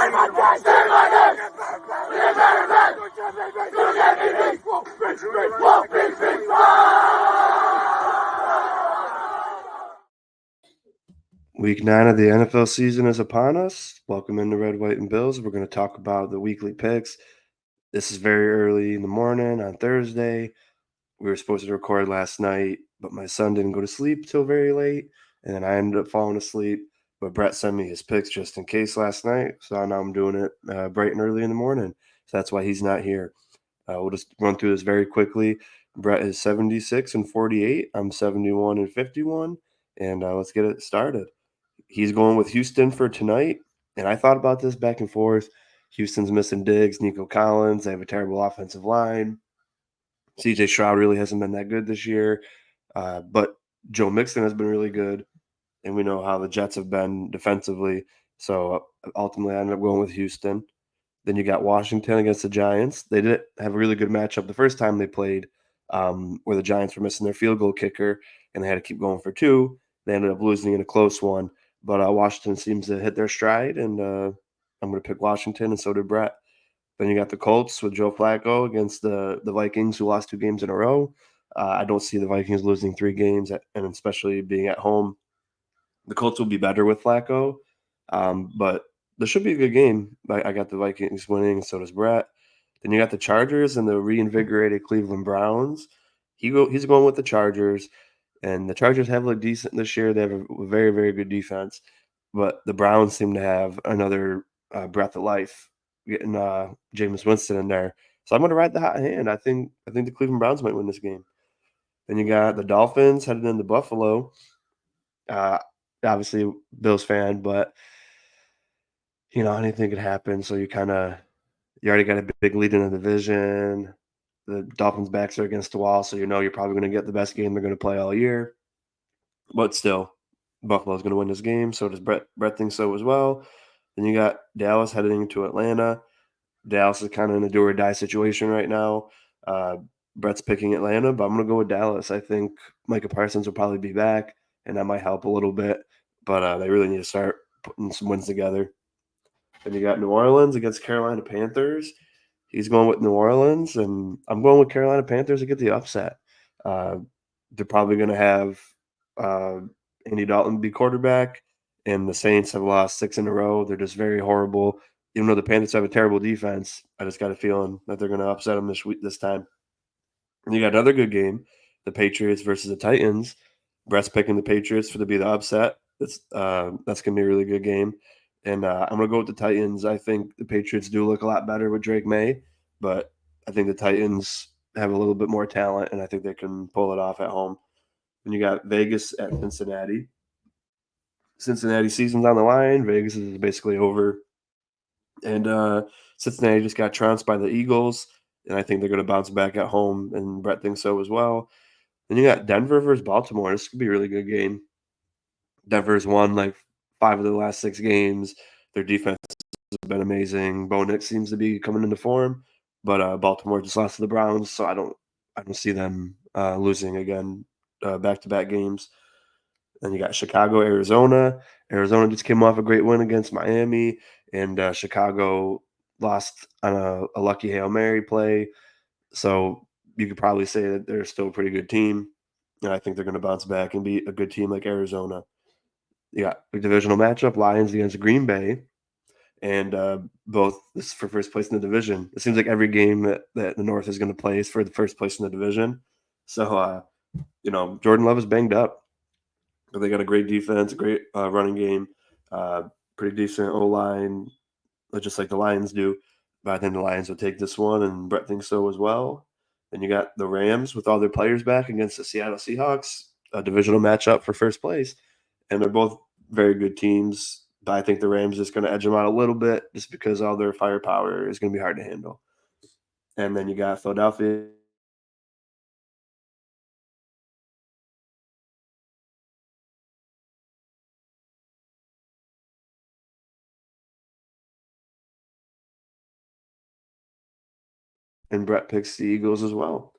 Week 9 of the NFL season is upon us. Welcome into Red, White, and Bills. We're going to talk about the weekly picks. This is very early in the morning on Thursday. We were supposed to record last night, but my son didn't go to sleep till very late, and then I ended up falling asleep. But Brett sent me his picks just in case last night, so now I'm doing it bright and early in the morning. So that's why he's not here. We'll just run through this very quickly. Brett is 76 and 48. I'm 71 and 51, and let's get it started. He's going with Houston for tonight, and I thought about this back and forth. Houston's missing Diggs, Nico Collins. They have a terrible offensive line. CJ Stroud really hasn't been that good this year, but Joe Mixon has been really good, and we know how the Jets have been defensively. So ultimately, I ended up going with Houston. Then you got Washington against the Giants. They did have a really good matchup the first time they played, where the Giants were missing their field goal kicker, and they had to keep going for two. They ended up losing in a close one, but Washington seems to hit their stride, and I'm going to pick Washington, and so did Brett. Then you got the Colts with Joe Flacco against the Vikings, who lost 2 games in a row. I don't see the Vikings losing 3 games, and especially being at home. The Colts will be better with Flacco, but this should be a good game. I got the Vikings winning, and so does Brett. Then you got the Chargers and the reinvigorated Cleveland Browns. He's going with the Chargers, and the Chargers have looked decent this year. They have a very, very good defense, but the Browns seem to have another breath of life, getting Jameis Winston in there. So I'm going to ride the hot hand. I think the Cleveland Browns might win this game. Then you got the Dolphins headed into Buffalo. Uh, Obviously, Bills fan, but anything could happen. So you already got a big lead in the division. The Dolphins' backs are against the wall, so you're probably going to get the best game they're going to play all year. But still, Buffalo's going to win this game. So does Brett. Brett thinks so as well. Then you got Dallas heading into Atlanta. Dallas is kind of in a do or die situation right now. Brett's picking Atlanta, but I'm going to go with Dallas. I think Micah Parsons will probably be back, and that might help a little bit. But they really need to start putting some wins together. Then you got New Orleans against Carolina Panthers. He's going with New Orleans, and I'm going with Carolina Panthers to get the upset. Uh, they're probably going to have uh, Andy Dalton be quarterback, and the Saints have lost 6 in a row. They're just very horrible. Even though the Panthers have a terrible defense, I just got a feeling that they're going to upset them this time. And you got another good game, the Patriots versus the Titans. Brett's picking the Patriots to be the upset. That's going to be a really good game. And I'm going to go with the Titans. I think the Patriots do look a lot better with Drake May, but I think the Titans have a little bit more talent, and I think they can pull it off at home. And you got Vegas at Cincinnati. Cincinnati season's on the line. Vegas is basically over. And Cincinnati just got trounced by the Eagles, and I think they're going to bounce back at home, and Brett thinks so as well. Then you got Denver versus Baltimore. This could be a really good game. Denver's won like 5 of the last 6 games. Their defense has been amazing. Bo Nix seems to be coming into form, but Baltimore just lost to the Browns, so I don't see them losing again back-to-back games. Then you got Chicago, Arizona. Arizona just came off a great win against Miami, and Chicago lost on a lucky Hail Mary play. So you could probably say that they're still a pretty good team, and I think they're going to bounce back and be a good team like Arizona. You got a divisional matchup, Lions against Green Bay, and both this is for first place in the division. It seems like every game that the North is going to play is for the first place in the division. So, Jordan Love is banged up. But they got a great defense, a great running game, pretty decent O-line, just like the Lions do. But I think the Lions will take this one, and Brett thinks so as well. Then you got the Rams with all their players back against the Seattle Seahawks, a divisional matchup for first place. And they're both very good teams, but I think the Rams is going to edge them out a little bit just because all their firepower is going to be hard to handle. And then you got Philadelphia and Brett picks the Eagles as well.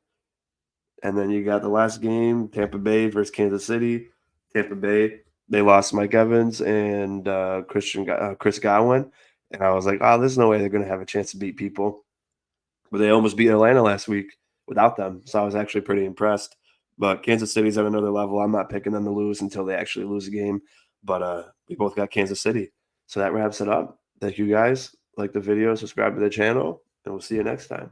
And then you got the last game, Tampa Bay versus Kansas City. Tampa Bay, they lost Mike Evans and Chris Godwin. And I was like, "Oh, there's no way they're gonna have a chance to beat people." But they almost beat Atlanta last week without them, so I was actually pretty impressed. But Kansas City's at another level. I'm not picking them to lose until they actually lose a game, but, we both got Kansas City. So that wraps it up. Thank you guys. Like the video, subscribe to the channel, and we'll see you next time.